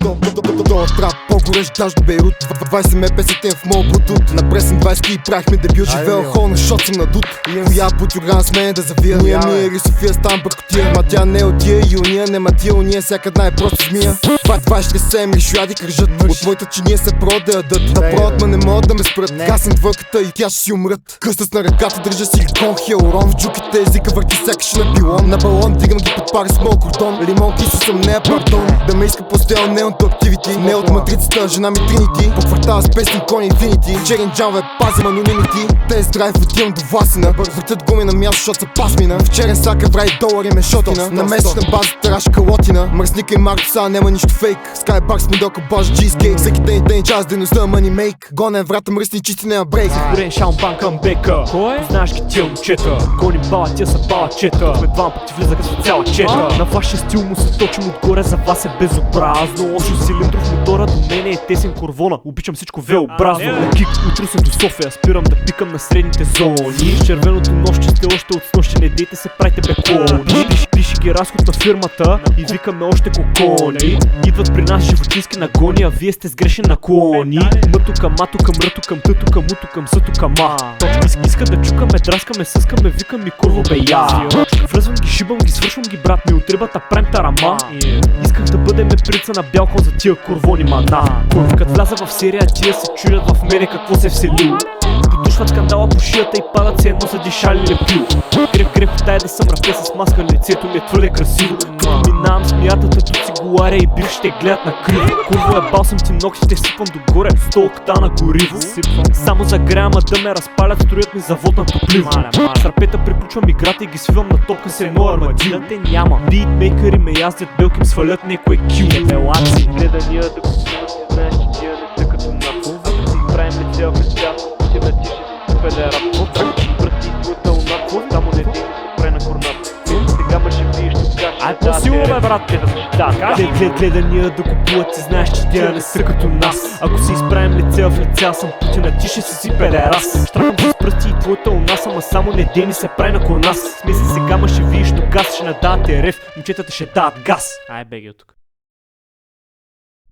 Долу трап, по-горещ даж до Бейрут. 20 ме песетен в моят блутут. На пресен 20 и правихме дебют. Живея хол на шот съм надут. Коя бутюрган с мен да завия. Ние или София стан бъркотия. Ма тя не от тия и уния, не ма тия уния. Всяка една е просто змия. 27 ли шуяди кръжат. От моята чиния се продълдат да ядат. Да продат, ма не могат да ме спрат. Гасен двойката и тя ще си умрат. Къстът на ръката държа силикон. Хиалурон в джуките езика върти сякаш на пилон. На балон дигам ги под пари с моят кордон. Лимон киса съм нея пардон. Да ме иска постел не от активити. Не от матрицата, жена ми Тринити. По квартала с песни кони Инфинити. Черен джамве пазим анонимити. Тест драйв отивам до Власина. Въртят гуми на място, защото са пасмина. В черен сак еврай долари ме шотина. На месечна база тараш калотина. Мръсника и Мартуса няма нищо фейк. Скайбак с модока баш чизкейк. Всеки ден час дейността мани мейк. Гоне врата мръсни чисти не брейк. Горен шампан към бека. Кой? Знаеш ки тия момчета. Гони бала, тия са балачета. Сме двама пъти влиза като цяла чета. На вашия стил му се точим отгоре, за вас е безобразно. 8 цилиндров мотора до мене е тесен корвона. Обичам всичко велобразно. На кик утре съм до София, спирам да пикам на средните зони. С червеното нощче сте още от снощи, не дейте се правите бекони. Пиши ги разход на фирмата и викаме още кокони. Идват при нас животински нагони, а вие сте с грешен наклони. Мъто към мато, към ръто, към тъто, към муто, към зато, към ма. Иска да чукаме, драскаме, съскаме, викам ми курво бе я. Връзвам ги, шибам ги, свършвам ги брат ми, от рибата правим тарама. Исках да бъдем прица на бял кон за тия курвони мана. Като вляза в серия, тия се чудят в мене какво се вселил. Потушват скандала по шията и падат се едно са дишали лепил. Грехота е да съм рапе с маска, лицето ми е твърде красиво. Като минавам смиятата до цигуларя и бившите гледат на криво. Курво е бал съм ти ногтите, сипвам догоре 100 октана гориво. Само загрявам, да ме разпалят, строят ми завод на топливо. С рапета приключвам играта и ги свивам на топка с едно армадил. Да те няма, битмейкъри ме яздят, белки им свалят някой кил. Ревелации, гледания да го снимат, не знаеш, че тия не са като нас. Да си правим лице в лица, ти на ти ще си пелера. Връсти и твоята унат, само не ти се прави на корната. Сега ме ще пиеш тук каш. Ай, по-силно бе, брат, гледания да купуват, ти знаеш, че тия не са като нас. Ако си изправим лице в лица, съм Путина, ти ще си пелерас. Штракам с пръсти и твоята унас, ама само не дей ми се прави на корнас. Смисъл сега ме ще видиш тук газ, ще надавате рев, момчетата ще дават газ. Ай, беги от тук.